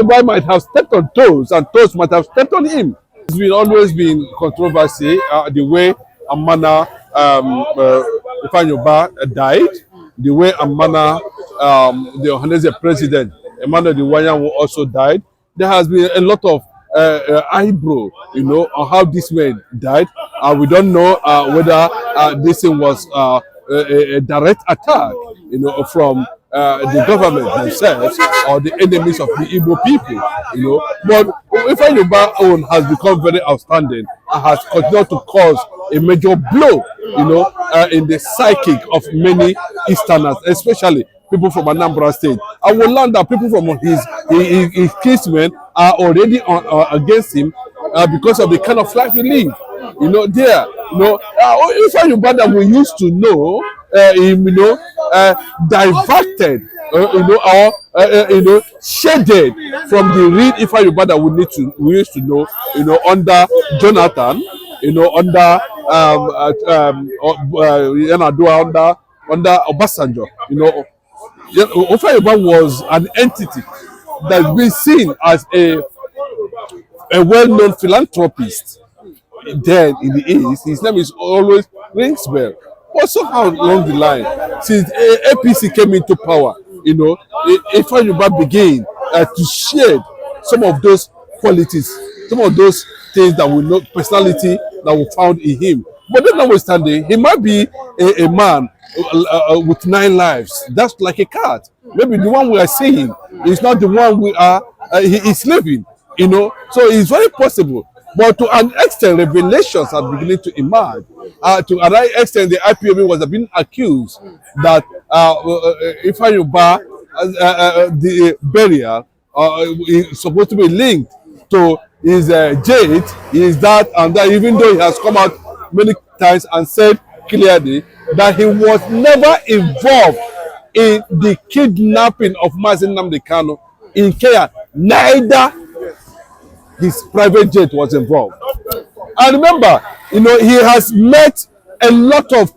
Ifeanyi might have stepped on toes, and toes might have stepped on him. It's been always been controversy, the way and manner Ifeanyi died, the way and manner the Ohanese president Emmanuel Iwanyanwu also died. There has been a lot of eyebrow, on how this man died. We don't know whether this thing was a direct attack, from the government themselves or the enemies of the Igbo people, But Ifeanyi own has become very outstanding and has continued to cause a major blow, in the psychic of many Easterners, especially people from Anambra State. I will learn that people from his kinsmen are already against him because of the kind of life he lived. Ifeanyi that we used to know, him, diverted, shaded from the real Ifeanyi that we used to know, under Jonathan, under under Obasanjo, Ifeanyi was an entity that's been seen as a well-known philanthropist. Then in the East, his name is always rings bell. But somehow along the line, since APC came into power, Ifeanyi began to shed some of those qualities, some of those things that we know, personality that we found in him. But then notwithstanding, he might be a man with 9 lives. That's like a cat. Maybe the one we are seeing is not the one he is living, So it's very possible. But to an extent, revelations are beginning to emerge. To another extent, the IPOB was being accused that Ifeanyi the burial is supposed to be linked to his jade, is that and that, even though he has come out many times and said clearly that he was never involved in the kidnapping of nnamdikanu in Kenya. Neither his private jet was involved. And remember, he has met a lot of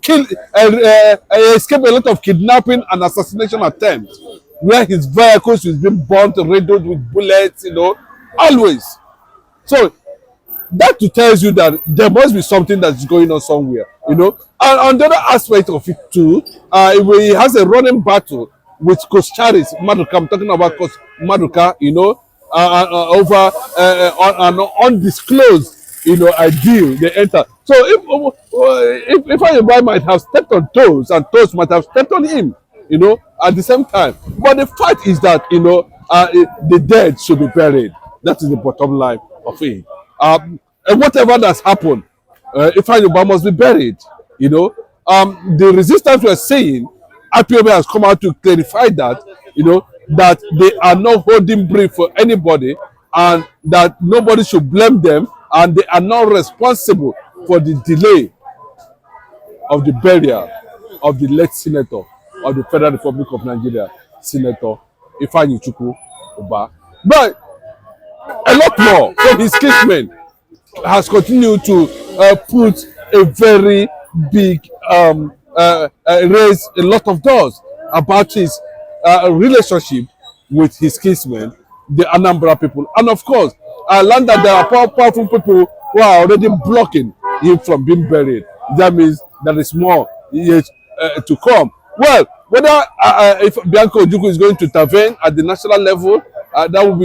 escaped a lot of kidnapping and assassination attempts, where his vehicles is being burnt, riddled with bullets, always. So that tells you that there must be something that's going on somewhere, And on the other aspect of it too, he has a running battle with Coach Charis Maduka. I'm talking about Coach Maduka, over an undisclosed, a deal they enter. So if Ifeanyi might have stepped on toes, and toes might have stepped on him, at the same time. But the fact is that the dead should be buried. That is the bottom line of it. And whatever that's happened, Ifeanyi must be buried. The resistance we are saying, IPOB has come out to clarify that, that they are not holding brief for anybody, and that nobody should blame them, and they are not responsible for the delay of the burial of the late senator of the Federal Republic of Nigeria, Senator Ifeanyi Ubah. But a lot more from his kinsmen has continued to put a very big, raise a lot of doors about his relationship with his kinsmen, the Anambra people. And of course, I learned that there are powerful people who are already blocking him from being buried. That means there is more yet to come. Well, whether if Bianca Ojukwu is going to intervene at the national level, that will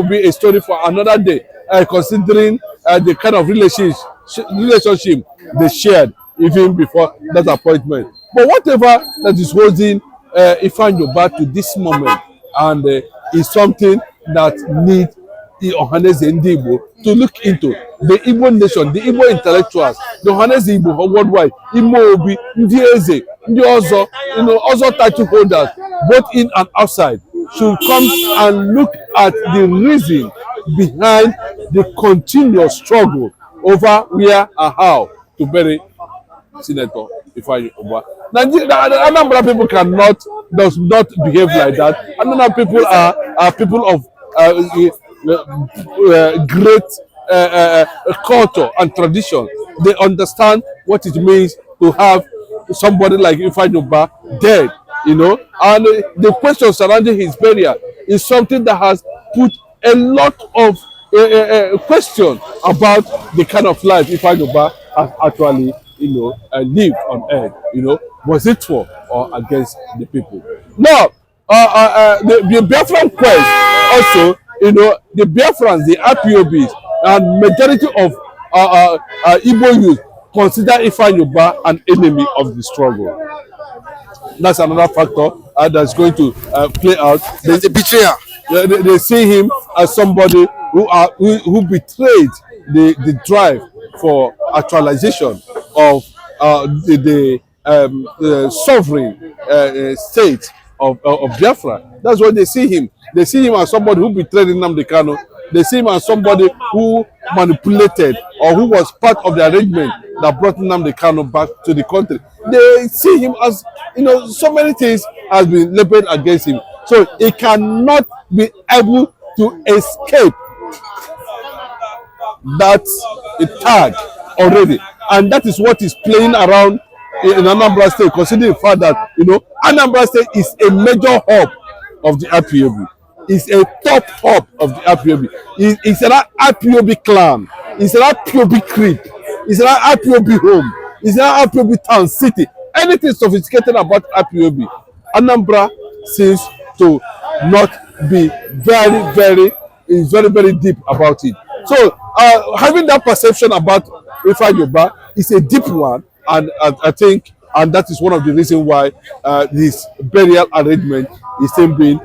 be a story for another day, considering the kind of relationship they shared even before that appointment. But whatever that is holding Ifeanyi to this moment, and is something that needs the Ohanese Igbo to look into. The Igbo nation, the Igbo intellectuals, the Ohanese Igbo worldwide, Igbo Obi, Ndi Eze, Ndi Ozo, Ozo title holders, both in and outside, should come and look at the reason behind the continuous struggle over where and how to bury Senator Ifeanyi Ubah. Anambra people does not behave like that. Anambra people are people of great culture and tradition. They understand what it means to have somebody like Ifeanyi Ubah dead, and the question surrounding his burial is something that has put a lot of question about the kind of life Ifeanyiubah has actually, lived on earth. Was it for or against the people? Now, the Biafran quest also, the Biafrans, the IPOBs, and majority of Igbo youth consider Ifeanyiubah an enemy of the struggle. That's another factor that's going to play out. There's a betrayal. They see him as somebody who betrayed the drive for actualization of the sovereign state of Biafra. That's why they see him. They see him as somebody who betrayed nnamdikanu. They see him as somebody who manipulated or who was part of the arrangement that brought nnamdikanu back to the country. They see him as, so many things has been labeled against him. So he cannot be able to escape that tag already. And that is what is playing around in Anambra State, considering the fact that, Anambra State is a major hub of the IPOB. It's a top hub of the IPOB. It's an IPOB clan. It's an IPOB creep. It's an IPOB home. It's an IPOB town, city. Anything sophisticated about IPOB, Anambra seems to not be very deep about it. So having that perception about Ifeanyiubah is a deep one, and I think, and that is one of the reasons why this burial arrangement is still being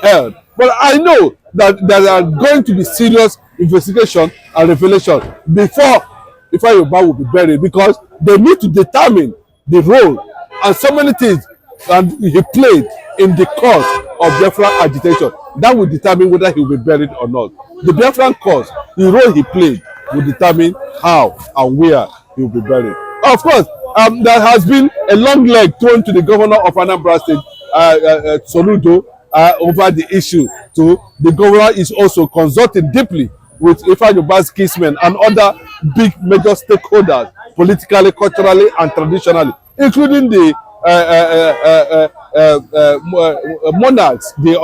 held. But I know that there are going to be serious investigation and revelation before Ifeanyiubah will be buried, because they need to determine the role and so many things and he played in the cause of Biafran agitation. That will determine whether he will be buried or not. The Biafran cause, the role he played, will determine how and where he will be buried. Of course, there has been a long leg thrown to the governor of Anambra State, Soludo, over the issue too. The governor is also consulting deeply with Ifeanyiubah's kinsmen and other big major stakeholders, politically, culturally, and traditionally, including the monarchs, the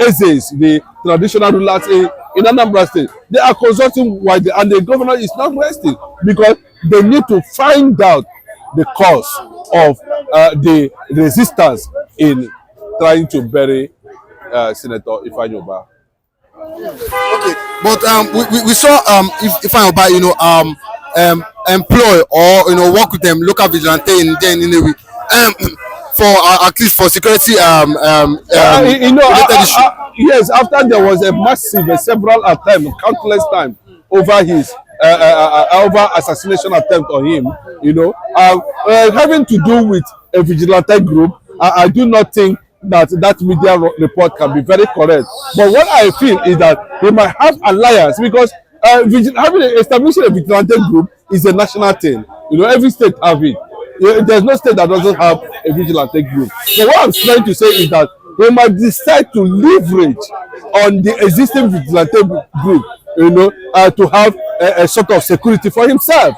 Ezes, the traditional rulers in Anambra State. They are consulting widely, and the governor is not resting, because they need to find out the cause of the resistance in trying to bury Senator Ifeanyiubah. Okay, but we saw Ifeanyiubah, employ or work with them local vigilante in Nnewi, for at least for security yes, after there was a massive several attempts, countless times over his over assassination attempt on him, having to do with a vigilante group, I do not think that media report can be very correct. But what I feel is that they might have alliance, because establishing a vigilante group is a national thing. Every state have it. There's no state that doesn't have a vigilante group. So what I'm trying to say is that they might decide to leverage on the existing vigilante group, to have a sort of security for himself.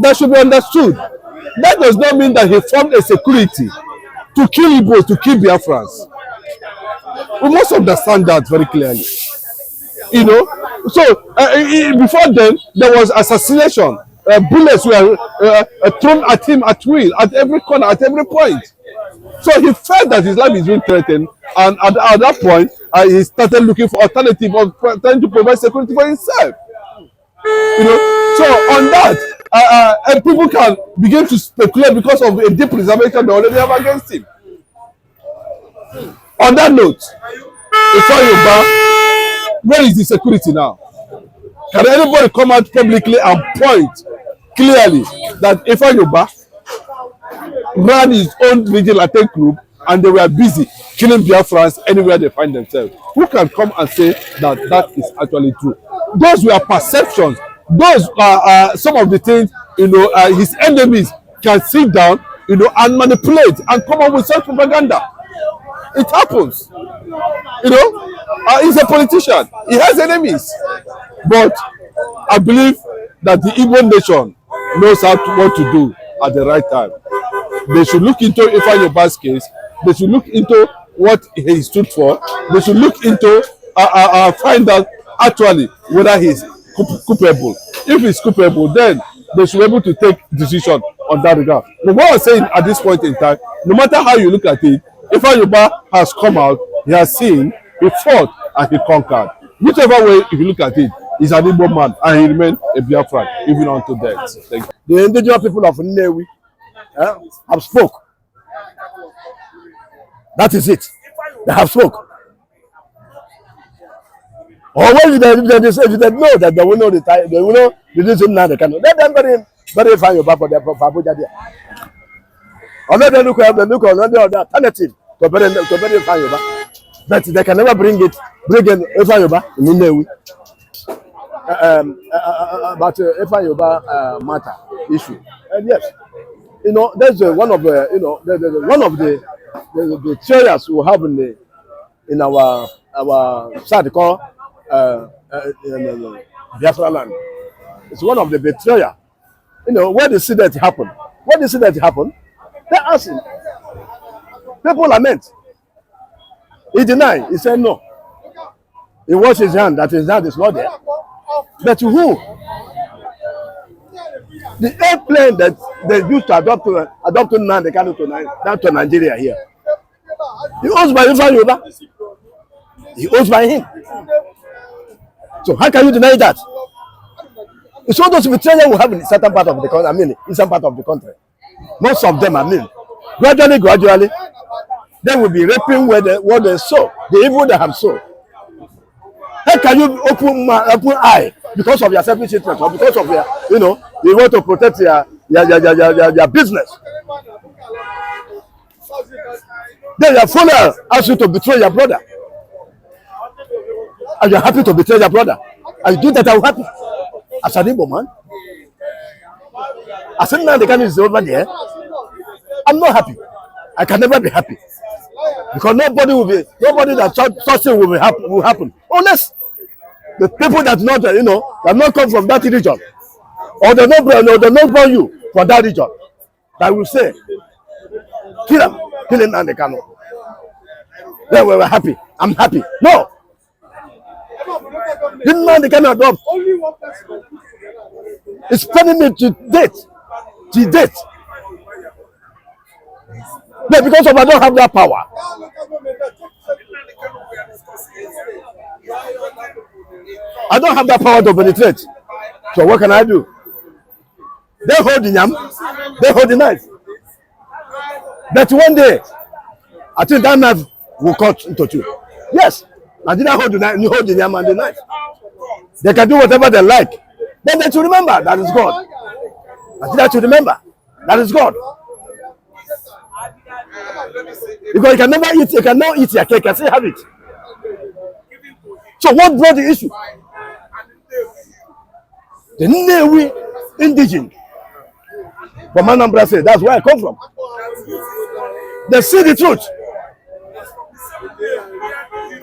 That should be understood. That does not mean that he formed a security to kill Igbos, to kill Biafrans. We must understand that very clearly. So before then, there was assassination. Bullets were thrown at him at will, at every corner, at every point. So he felt that his life is being threatened, and at that point, he started looking for alternative of trying to provide security for himself. So on that, people can begin to speculate because of a deep reservation they already have against him. On that note, Ifeanyiubah, where is the security now? Can anybody come out publicly and point clearly that Ifeanyiubah ran his own vigilante group and they were busy killing Biafrans anywhere they find themselves? Who can come and say that that is actually true? Those were perceptions. Those are some of the things his enemies can sit down and manipulate and come up with such propaganda. It happens. He's a politician. He has enemies. But I believe that the Igbo nation knows what to do at the right time. They should look into Ifeanyiubah's case. They should look into what he stood for. They should look into find out actually whether he's culpable. If he's culpable, then they should be able to take decision on that regard. But what I'm saying at this point in time, no matter how you look at it, Ifeanyi has come out, he has seen, he fought, and he conquered. Whichever way if you look at it, he's an Igbo man and he remained a Biafra even unto death. Thank you. The indigenous people of Nnewi have spoke. That is it. They have spoke. Or when they know that they will know the time, they will know the reason now they cannot. Let them very find your for Abuja there. Or let them look on the alternative to bury find your. But they can never bring in Ifeanyi in Nnewi. But Ifeanyi matter issue. And yes, you know, that's one of the one of the theories we have in our side called Biafra land. It's one of the betrayal. You know, where they see that happen. When they see that happen, they ask him. People lament. He denied. He said no. He washed his hand, that his hand is not there. But to who? The airplane that they used to adopt nnamdikanu down to Nigeria here. He owns by Ifeanyi. He owns by him. So how can you deny that? It's all those betrayals we have in certain part of the country. I mean, in some part of the country. Most of them, I mean, gradually, they will be raping what they sow, the evil they have sown. How can you open eye because of your selfish interest or because of your, you want to protect your business? Then your father asks you to betray your brother. And you're happy to betray your brother. And you do that, I'm happy. As an Igbo man. As an Nnamdikanu is over there, I'm not happy. I can never be happy. Because nobody that something will happen. Unless the people that not come from that region, or they not born you from that region, that will say, kill him Nnamdikanu. Then we were happy. I'm happy. No. Didn't Nnamdikanu adopt? It's putting me to date. But because I don't have that power. I don't have that power to penetrate. So what can I do? They hold the yam, they hold the knife. But one day, I think that knife will cut into two. Yes, I didn't hold the knife, you hold the yam and the knife. They can do whatever they like. Then they should remember that is God. I think they should remember that is God. Because you cannot eat your cake and still have it. So what brought the issue? The Nnewi Indigenes from Anambra said, that's where I come from. They see the truth.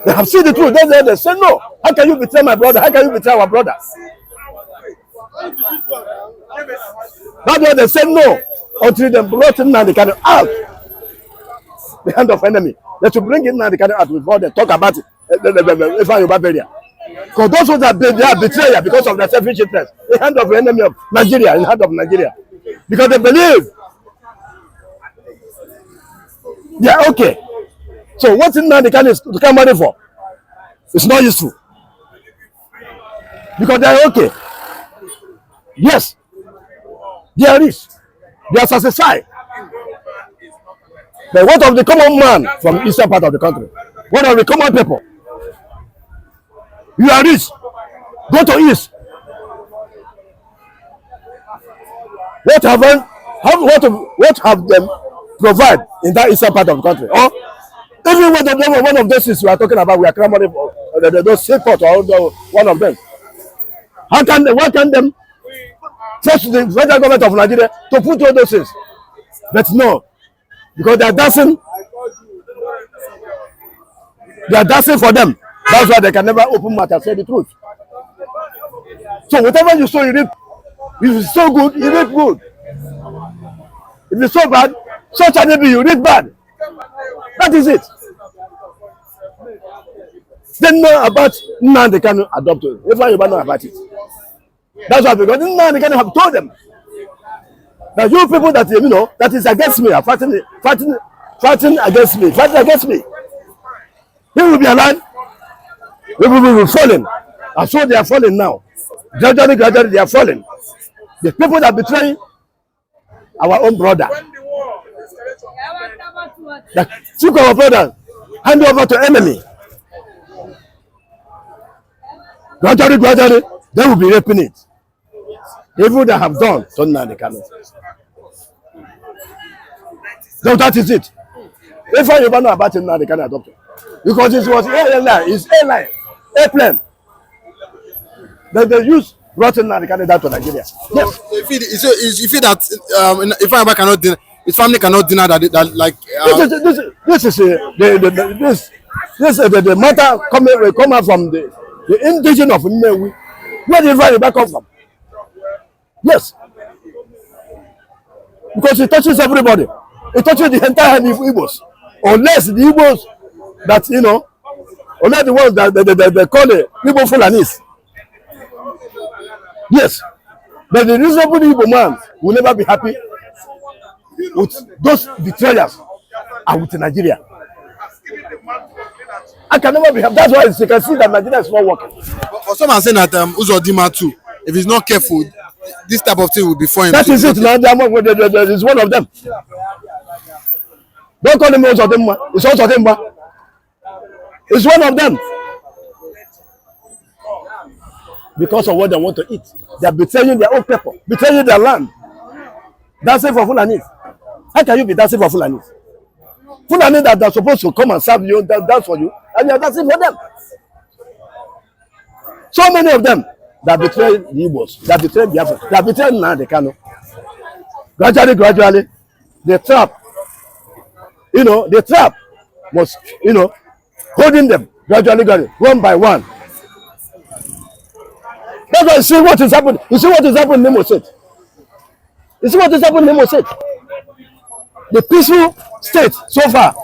They have seen the truth. They say, no, how can you betray my brother? How can you betray our brother? That's why they said no until they brought Nnamdikanu out. The hand of enemy. They should bring Nnamdikanu out before they talk about it. Ifeanyi burial. Because those ones they are betrayal because of their selfish interest. The hand of the enemy of Nigeria, in the hand of Nigeria. Because they believe they are okay. So what Nnamdikanu is to come money for? It's not useful. Because they are okay. Yes. They are rich. They are satisfied. But what of the common man from eastern part of the country? What of the common people? You are rich. Go to east. What have them provide in that eastern part of the country? Or even one of those things we are talking about, we are crying money for those seaport or one of them. How can them force the federal government of Nigeria to put all those things? But no, because they are dancing for them. That's why they can never open mouth and say the truth. So whatever you sow, you reap. If it's so good, you reap good. If it's so bad, such an be you reap bad. That is it. They know about nnamdikanu adopted. Ifeanyiubah know about it. That's why, because nnamdikanu have told them that you people that that is against me are fighting against me, fighting against me. He will be alive. We will be falling. And so they are falling now. Gradually, they are falling. The people that betray our own brother, that took our brother, hand over to enemy. Gradually, they will be raping it. Evil that have done to nnamdikanu. So that is it. Ifeanyiubah know about nnamdikanu adopted. Because it was airplane. They use rotten nnamdikanu down to Nigeria. Yes. You feel that Ifeanyiubah cannot deny, his family cannot deny that like. This is the matter come out from the indigenous of Nnewi. Where did Ifeanyiubah come from? Yes. Because it touches everybody. It touches the entire Igbos. Unless the Igbos that unless the ones that they call it Igbo Fulanis. Yes. But the reasonable Igbo man will never be happy with those betrayers and with Nigeria. I can never be happy. That's why you can see that Nigeria is not working. For some are saying that Uzodinma too, if he's not careful, this type of thing will be for him. That is it. Now, is one of them. Don't call him Uzodinma. It's Uzodinma. It's one of them. Because of what they want to eat. They are betraying their own people, betraying their land. Dancing for Fulanis. How can you be dancing for Fulanis? Fulani that are supposed to come and serve you, dance for you, and you are dancing for them. So many of them that betray the Igbos, that betray Biafra, that betray nnamdikanu. Gradually, the trap, the trap was, holding them gradually, one by one. That's why you see what is happening. You see what is happening in Imo State. You see what is happening in Imo State. The peaceful state so far,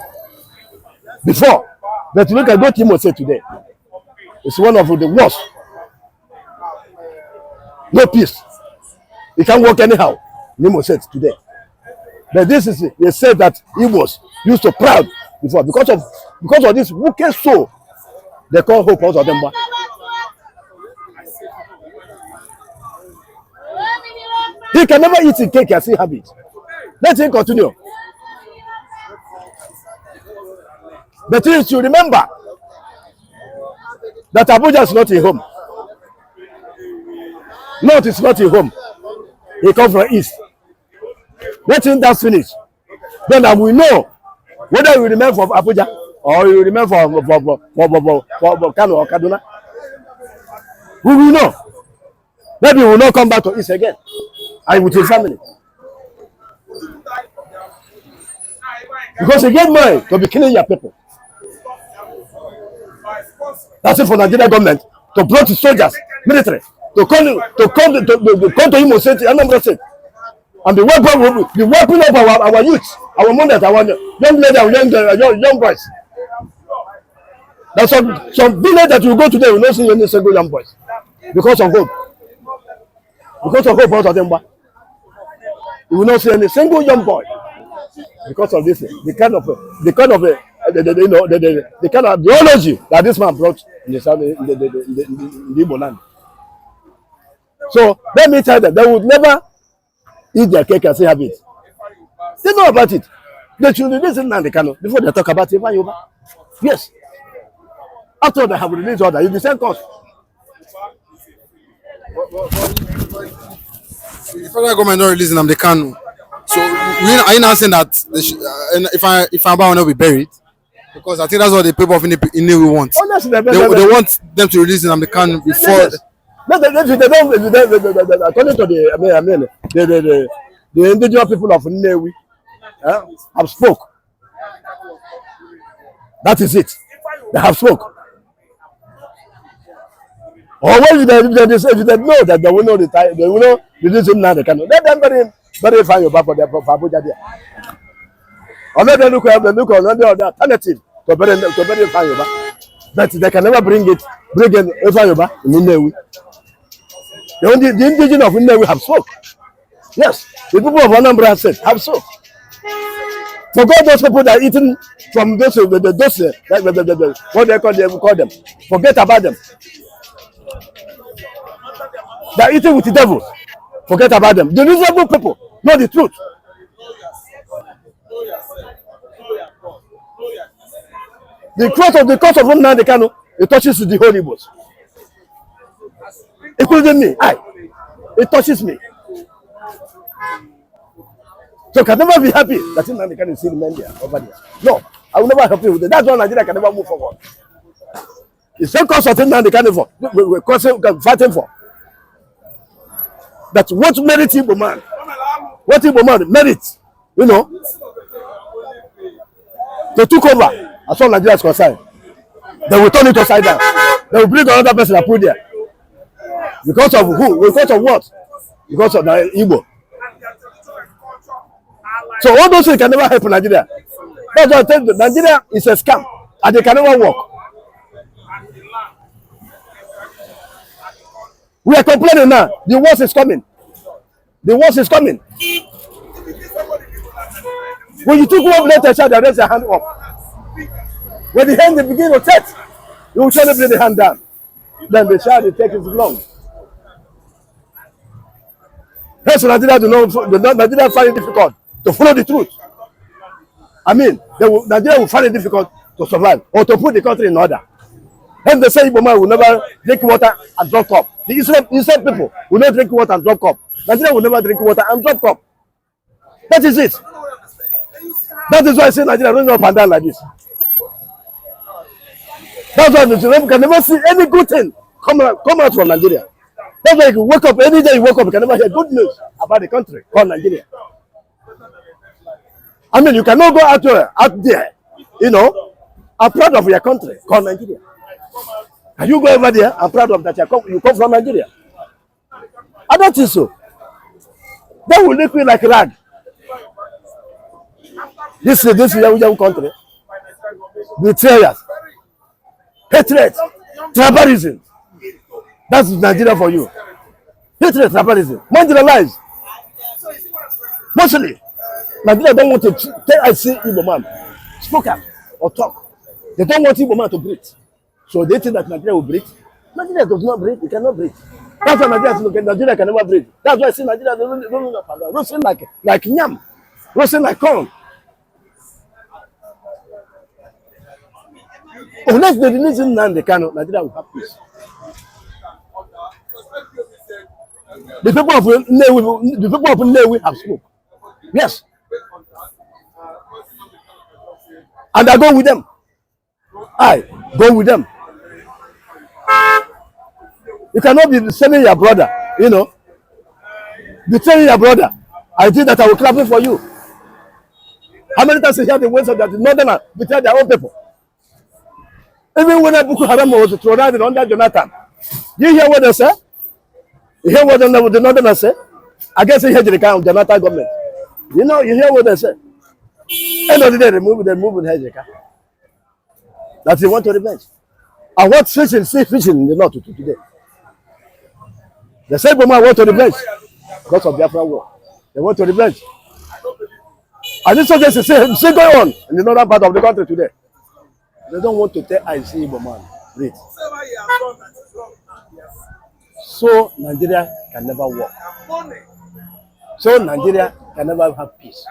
before, but look at what Imo State today. It's one of the worst. No peace. You can't work anyhow. Imo State today. But this is a state that Igbos used to proud before because of this wicked soul they call Hope Uzodinma. He can never eat a cake and still have it. Let him continue. But you should remember that Abuja is not a home. North is not a home. He comes from East. Let him just finish. Then I will know whether you remain from Abuja or you remain from Kano or Kaduna. We will know. Maybe he will not come back to East again. And with his family. Because he get money to be killing your people. That's it for Nigeria government to block the soldiers, military, to come to Imo State, Anambra State, and be wiping up our youth, our mothers, our young ladies, our young boys. There's some village that you go today, will not see any single young boys because of hope. Because of hope, Uzodinma. You will not see any single young boy because of this. The kind of ideology that this man brought in the Igbo land. So let me tell them, they would never eat their cake and say have it. They know about it. They should release nnamdikanu before they talk about Ifeanyiubah. Yes. After they have released order, you the same course. The federal government not releasing nnamdikanu. So are you now saying that Ifeanyiubah will not be buried? Because I think that's what the people of Nnewi want. They want them to release nnamdikanu before. According to the indigenous people of Nnewi have spoke. That is it. They have spoke. Or when they know that they will not retire, they will not release him now. They cannot. Let them bury Ifeanyiubah for Abuja there. Or let them look on the alternative to bury Ifeanyiubah. but they can never bring in Ifeanyiubah in Nnewi. The indigenous of Nnewi have spoke. Yes, the people of Anambra have spoke. Forget those people that are eating from those what they call them. Forget about them. They are eating with the devil. Forget about them. The reasonable people know the truth. The cause of nnamdikanu, it touches the Holy Ghost. Including me. It touches me. So I can never be happy that Nnamdikanu is in India over there. No, I will never be happy with it. That's why Nigeria can never move forward. The same cause of Nnamdikanu we're fighting for. That's what merit Igbo man. What Igbo man merits, you know, they took over as far as Nigeria is concerned. They will turn it upside down. They will bring another person and put there. Because of who? Because of what? Because of the Igbo. So all those things can never help Nigeria. That's why I tell you, Nigeria is a scam and they can never work. We are complaining now. The worst is coming. The worst is coming. When you took one letter, they raise your hand up. When the hand they begin to set, you will surely bring the hand down. Then the child will take his long. Hence, Nigeria find it difficult to follow the truth. I mean, Nigeria will find it difficult to survive or to put the country in order. Hence, they say Igbo man will never drink water and drop cup. The Israel people will not drink water and drop cup. Nigeria will never drink water and drop cup. That is it. That is why I say Nigeria running up and down like this. That's why you can never see any good thing come out from Nigeria. That's why you can wake up, any day you wake up, you can never hear good news about the country called Nigeria. I mean, you cannot go out there, you know, I'm proud of your country called Nigeria. And you go over there, I'm proud of that you come from Nigeria. I don't think so. They will look like rag. This is young country. Betrayal, hatred, tribalism. That's Nigeria for you. Hatred, tribalism, marginalized. Mostly, Nigeria don't want to tell I see Igbo man speak up or talk. They don't want Igbo man to breathe. So they think that Nigeria will breathe. Nigeria does not breathe. It cannot breathe. That's why Nigeria can never breathe. That's why I see Nigeria rolling up and down, roasting like yam, roasting like corn. Unless they release Nnamdikanu, Nigeria will have peace. The people of Nnewi have spoken. Yes. And I go with them. I go with them. You cannot be selling your brother, you know. Betraying your brother. I think that I will clap it for you. How many times you hear the words of that the northerners betray their own people? Even when Boko Haram was thrown out under Jonathan, you hear what they say? You hear what the northerners say? Against the Hejrika of Jonathan government. You know, you hear what they say. End of the day, they move in Hejrika. That they want to revenge. And what fishing in the north today? They say Boma want to revenge because of Biafra war. They want to revenge. And this soldiers is still going on in the northern part of the country today. They don't want to tell I see Boma. Read. So Nigeria can never work. So Nigeria can never have peace.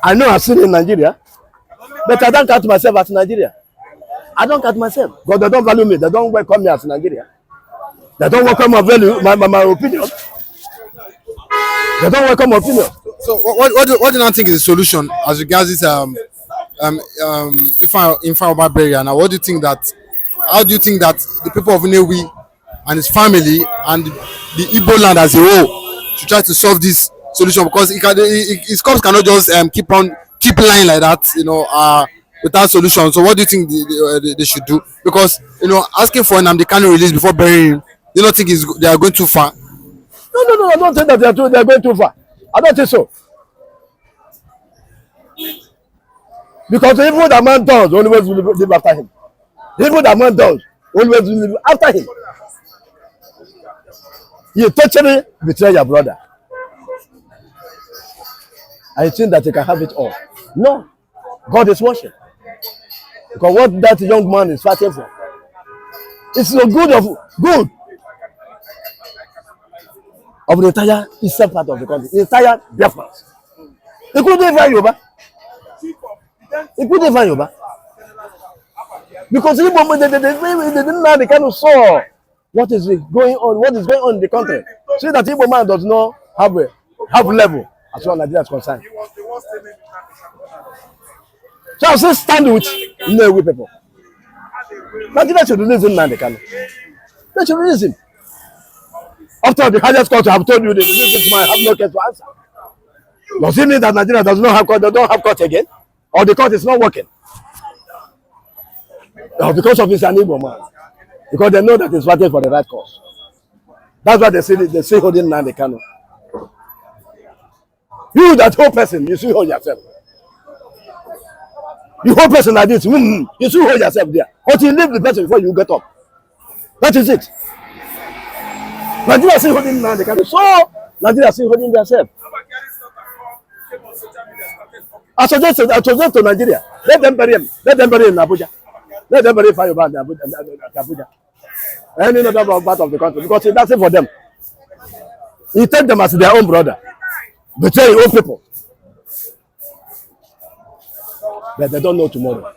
I know I've seen in Nigeria, but I don't count myself as Nigeria. I don't count myself because they don't value me. They don't welcome me as Nigeria. They don't welcome my value, my opinion. They don't welcome my opinion. So what do you not think is the solution as regards this Ifeanyiubah burial? Now, what do you think that? How do you think that the people of Nnewi and his family and the Igbo land as a whole should try to solve this solution? Because his corpse cannot just keep lying like that, you know, without solution. So what do you think they should do? Because, you know, asking for Nnamdikanu release before burying him, you don't think they are going too far? No, I don't think that they are going too far. I don't think so. Because even the man does, the only way will live after him. The people that man does always live after him. You totally betray your brother. I think that you can have it all. No, God is watching. Because what that young man is fighting for, it's so good of the entire eastern part of the country, the entire Biafra. He couldn't find Ubah. He couldn't find Ubah. Because they didn't know the kind of saw what is going on in the country. See that Igbo man does not have level as far as Nigeria is concerned. So I say stand with Nnewi people. Nigeria should release Nnamdikanu. They should release him. After the highest court, I have told you they release him tomorrow, I have no case to answer. Does it mean that Nigeria does not have court, they don't have court again? Or the court is not working? No, because of his an Igbo man. Because they know that he's fighting for the right cause. That's why they say holding Nnamdikanu. You, that whole person, you should hold yourself. You whole person like this, you should hold yourself there. Until you leave the person before you get up. That is it. Nigeria is holding Nnamdikanu. So, Nigeria is holding themselves. I suggest to Nigeria, let them bury him. Let them bury him in Abuja. Let them bury Ifeanyi in Abuja. Any other part of the country, because that's it for them. He take them as their own brother. Betray your own people. But they don't know tomorrow.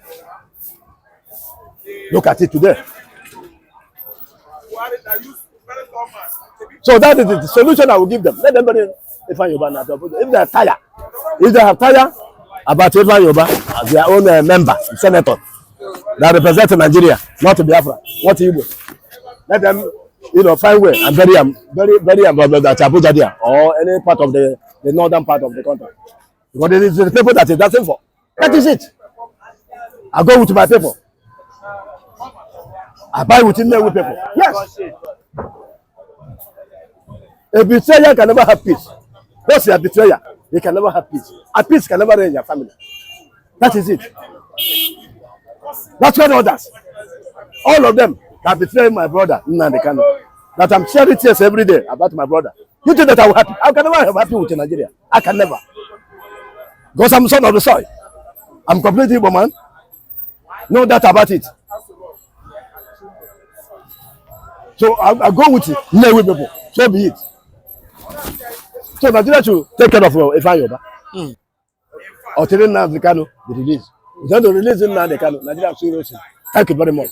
Look at it today. So that is the solution I will give them. Let them bury Ifeanyi if they are tired. If they have tired about Ifeanyi as their own member, senator, that represent Nigeria, not Biafra, not Igbo. Let them, find way and bury them at Abuja there, or any part of the northern part of the country. Because it is the people that is dancing for. That is it. I go with my people. I buy with Nnewi people. Yes. A betrayer can never have peace. Once you are a betrayer, they can never have peace. And peace can never reign in your family. That is it. That's what others. All of them that betray my brother, Nnamdikanu, that I'm sharing tears every day about my brother. You think that I will happy? I can never be happy with Nigeria. I can never. Because I'm son of the soil. I'm completely Igbo man. No doubt about it. So I go with Nnewi people. So be it. So Nigeria should take care of Ifeanyi or tell Nnamdikanu the release. If they don't release Nnamdikanu, Nigeria should release him. Thank you very much.